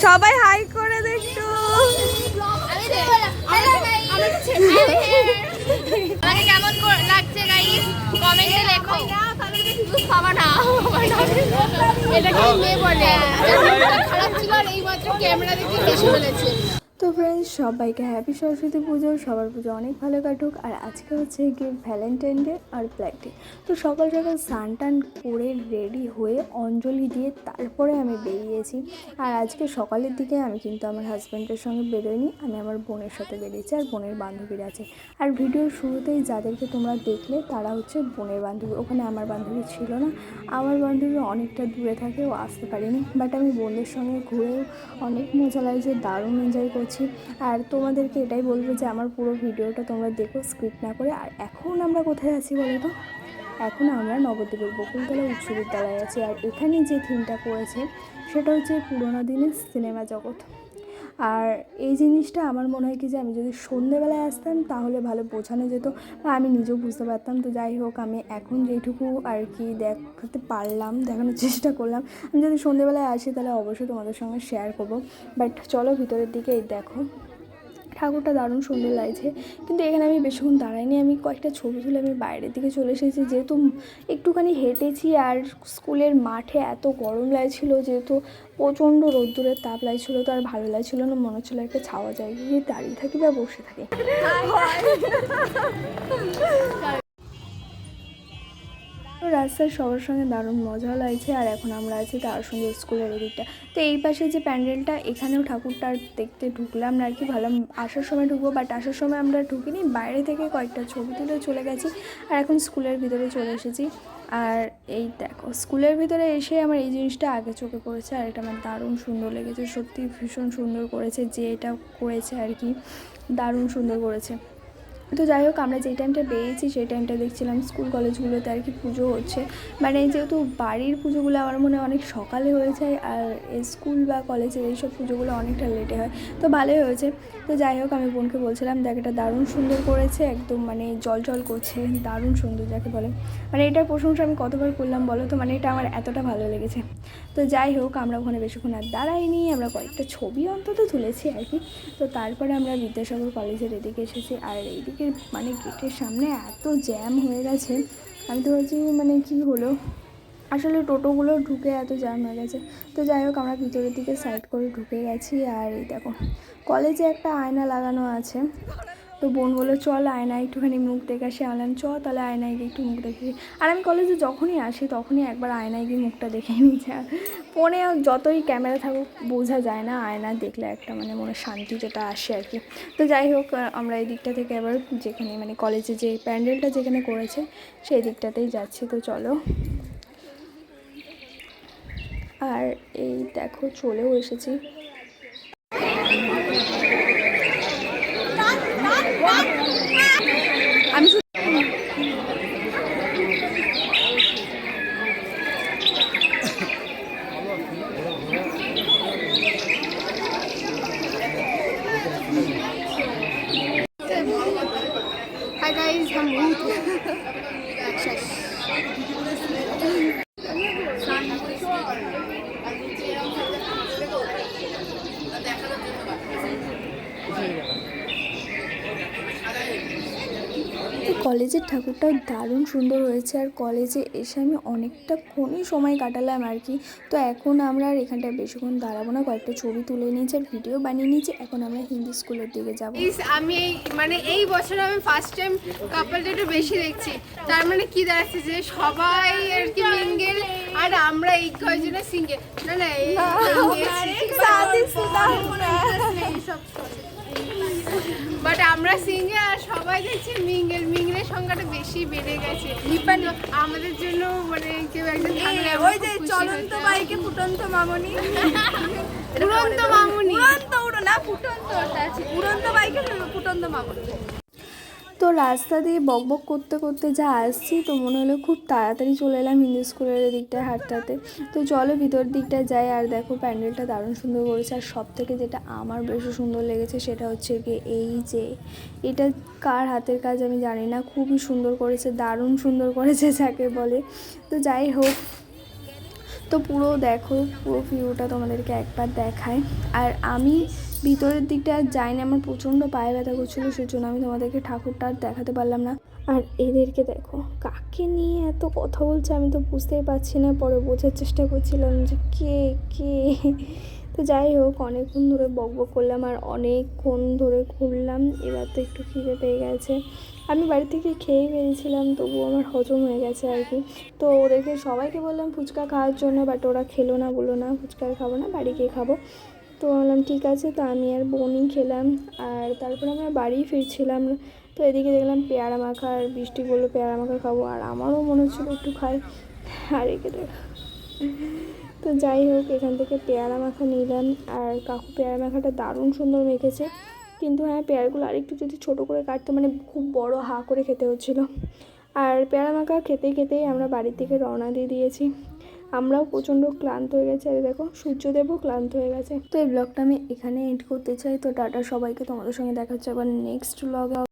সবাই হাই করে দেখতো। কেমন লাগছে গাইস কমেন্টে লেখো। খাওয়া না এটা কি মেয়ে বলে খারাপ ছিল আর এইমাত্র ক্যামেরা দেখে হেসে ফেলেছে। তো ফ্রেন্ডস, সবাইকে হ্যাপি সরস্বতী পুজো। সবার পুজো অনেক ভালো কাটুক। আর আজকে হচ্ছে গিয়ে ভ্যালেন্টাইন ডে আর ব্ল্যাক ডে। তো সকাল সকাল স্নান টান করে রেডি হয়ে অঞ্জলি দিয়ে তারপরে আমি বেরিয়েছি। আর আজকে সকালের দিকে আমি কিন্তু আমার হাজব্যান্ডের সঙ্গে বেরোইনি, আমি আমার বোনের সাথে বেরিয়েছি। আর বোনের বান্ধবীরা আছে। আর ভিডিওর শুরুতেই যাদেরকে তোমরা দেখলে তারা হচ্ছে বোনের বান্ধবী। ওখানে আমার বান্ধবী ছিল না, আমার বান্ধবী অনেকটা দূরে থাকে, ও আসতে পারেনি। বাট আমি বোনদের সঙ্গে ঘুরেও অনেক মজা লাগছে, দারুণ এনজয় করছি। আর তোমাদেরকে এটাই বলবো যে আমার পুরো ভিডিওটা তোমরা দেখো স্কিপ না করে। আর এখন আমরা কোথায় আছি বলো তো? এখন আমরা নবদ্বীপের বকুলতলা উচ্চ বিদ্যালয়ে আছি। আর এখানে যে থিমটা করেছে সেটা হচ্ছে পুরোনো দিনের সিনেমা জগৎ। আর এই জিনিসটা আমার মনে হয় কি যে আমি যদি সন্ধেবেলায় আসতাম তাহলে ভালো বোঝানো যেত বা আমি নিজেও বুঝতে পারতাম। তো যাই হোক, আমি এখন যেটুকু আর কি দেখাতে পারলাম, দেখানোর চেষ্টা করলাম। আমি যদি সন্ধেবেলায় আসি তাহলে অবশ্যই তোমাদের সঙ্গে শেয়ার করবো। বাট চলো ভিতরের দিকে, এই দেখো ঠাকুরটা দারুণ সুন্দর লাগছে। কিন্তু এখানে আমি বেশিক্ষণ দাঁড়াইনি, আমি কয়েকটা ছবি তুলে আমি বাইরের দিকে চলে এসেছি। যেহেতু একটুখানি হেঁটেছি আর স্কুলের মাঠে এত গরম লাগছিলো, যেহেতু প্রচণ্ড রোদ্দুরের তাপ লাগছিলো, তো আর ভালো লাগছিলো না। মনে হচ্ছিলো একটা ছাওয়া জায়গায় গিয়ে দাঁড়িয়ে থাকি বা বসে থাকি। তো রাস্তায় সবার সঙ্গে দারুণ মজা লাগছে। আর এখন আমরা আছি তারাশঙ্কর স্কুলের এদিকটা। তো এই পাশে যে প্যান্ডেলটা, এখানেও ঠাকুরটা দেখতে ঢুকলাম না আর কি, ভাবলাম আসার সময় ঢুকবো। বাট আসার সময় আমরা ঢুকিনি, বাইরে থেকে কয়েকটা ছবি তুলে চলে গেছি। আর এখন স্কুলের ভিতরে চলে এসেছি। আর এই দেখো, স্কুলের ভিতরে এসে আমার এই জিনিসটা আগে চোখে পড়েছে। আর এটা আমার দারুণ সুন্দর লেগেছে, সত্যি ভীষণ সুন্দর করেছে যে এটা করেছে আর কি, দারুণ সুন্দর করেছে। তো যাই হোক, আমরা যেই টাইমটা বেরিয়েছি সেই টাইমটা দেখছিলাম স্কুল কলেজগুলোতে আর কি পুজো হচ্ছে। মানে যেহেতু বাড়ির পুজোগুলো আমার মনে অনেক সকালে হয়ে যায়, আর স্কুল বা কলেজের এইসব পুজোগুলো অনেকটা লেটে হয়, তো ভালোই হয়েছে। তো যাই হোক, আমি বোনকে বলছিলাম দেখ এটা দারুণ সুন্দর করেছে, একদম মানে জল জল করছে, দারুণ সুন্দর যাকে বলে। মানে এটার প্রশংসা আমি কতবার করলাম বলো তো, মানে এটা আমার এতটা ভালো লেগেছে। তো যাই হোক, আমরা ওখানে বেশিক্ষণ আর দাঁড়াইনি, আমরা কয়েকটা ছবি অন্তত তুলেছি আর কি। তো তারপরে আমরা বিদ্যাসাগর কলেজের এদিকে এসেছি। আর এইদিকে মানে গেটের সামনে এত জ্যাম হয়ে গেছে, আমি তো ভাবছি মানে কী হলো, আসলে টোটোগুলো ঢুকে এত জ্যাম হয়ে গেছে। তো যাই হোক, আমরা ভিতরের দিকে সাইড করে ঢুকে গেছি। আর এই দেখো, কলেজে একটা আয়না লাগানো আছে। তো বোন বললো চল আয়নায় একটুখানি মুখ দেখে আসি। আনলাম চ তাহলে আয়নায় গিয়ে একটু মুখ দেখে। আর আমি কলেজে যখনই আসি তখনই একবার আয়নায় গিয়ে মুখটা দেখে নিয়েছি। আর ফোনে যতই ক্যামেরা থাকুক বোঝা যায় না, আয়না দেখলে একটা মানে মনে শান্তি যেটা আসে আর কি। তো যাই হোক, আমরা এই দিকটা থেকে আবার যেখানে মানে কলেজে যে প্যান্ডেলটা যেখানে করেছে সেই দিকটাতেই যাচ্ছি। তো চলো। আর এই দেখো চলেও এসেছি। আমি हाय गाइस, हम কলেজের ঠাকুরটাও দারুণ সুন্দর হয়েছে। আর কলেজে এসে আমি অনেকটাক্ষণই সময় কাটালাম আর কি। তো এখন আমরা আর এখানটায় বেশিক্ষণ দাঁড়াবো না, কয়েকটা ছবি তুলে নিয়েছি আর ভিডিও বানিয়ে নিয়েছি। এখন আমরা হিন্দি স্কুলের দিকে যাবো। আমি মানে এই বছর আমি ফার্স্ট টাইম কাপলটা একটু বেশি দেখছি। তার মানে কি দাঁড়াচ্ছে যে সবাই আর কি মিঙ্গেল আর আমরা এই কয়জনে সিঙ্গেল। না না, বাট আমরা সিঙ্গেল আর সবাই দেখছি মিঙ্গেল। মিঙ্গেলের সংখ্যাটা বেশি বেড়ে গেছে আমাদের জন্য। মানে কেউ একজন ওই যে চলন্ত বাইকে ফুটন্ত মামনি, উড়ন্ত মামনি, উড়ন্ত উড়ো না ফুটন্ত, উড়ন্ত বাইকে ফুটন্ত মামনি। তো রাস্তা দিয়ে বকবক করতে করতে যা আসছি, তো মনে হলো খুব তাড়াতাড়ি চলে এলাম হিন্দি স্কুলের দিকটায় হাঁটতে। তো চলো ভিতর দিকটা যাই। আর দেখো প্যান্ডেলটা দারুণ সুন্দর করেছে। আর সব থেকে যেটা আমার বেশি সুন্দর লেগেছে সেটা হচ্ছে গিয়ে এই যে এটা কার হাতের কাজ আমি জানি না, খুবই সুন্দর করেছে, দারুণ সুন্দর করেছে যাকে বলে। তো যাই হোক, তো পুরো দেখো, পুরো ভিউটা তোমাদেরকে একবার দেখায়। আর আমি ভিতরের দিকটা আর যাইনি, আমার প্রচণ্ড পায়ে ব্যথা করছিলো, সেজন্য আমি তোমাদেরকে ঠাকুরটা আর দেখাতে পারলাম না। আর এদেরকে দেখো কাকে নিয়ে এত কথা বলছে আমি তো বুঝতেই পারছি না, পরে বোঝার চেষ্টা করছিলাম যে কে কে। তো যাই হোক, অনেকক্ষণ ধরে বকবক করলাম আর অনেকক্ষণ ধরে ঘুরলাম। এবার তো একটু খিদে পেয়ে গেছে। আমি বাড়ি থেকে খেয়েই বেরিয়েছিলাম, তবুও আমার হজম হয়ে গেছে আর কি। তো ওদেরকে সবাইকে বললাম ফুচকা খাওয়ার জন্য, বাট ওরা খেলো না, বললো না ফুচকা খাবো না, বাড়ি গিয়ে খাবো। তো বললাম ঠিক আছে, তো আমি আর বোনই খেলাম। আর তারপর আমরা বাড়ি ফিরছিলাম, তো এদিকে দেখলাম পেয়ারা মাখা, আর বৃষ্টি বললো পেয়ারা মাখা খাবো, আর আমারও মনে হচ্ছিলো একটু খাই। আর একে দেখ। তো যাই হোক, এখান থেকে পেয়ারা মাখা নিলাম, আর কাকু পেয়ারা মাখাটা দারুণ সুন্দর মেখেছে। কিন্তু হ্যাঁ, পেয়ারাগুলো আরেকটু যদি ছোটো করে কাটতো, মানে খুব বড় হা করে খেতে হচ্ছিলো। আর পেয়ারা মাখা খেতে খেতেই আমরা বাড়ির দিকে রওনা দিয়ে দিয়েছি। আমরাও প্রচণ্ড ক্লান্ত হয়ে গেছি, আর দেখো সূর্যদেবও ক্লান্ত হয়ে গেছে। তো এই ব্লগটা আমি এখানে এন্ড করতে চাই। তো টাটা সবাইকে, তোমাদের সঙ্গে দেখা হচ্ছে আবার নেক্সট ব্লগে।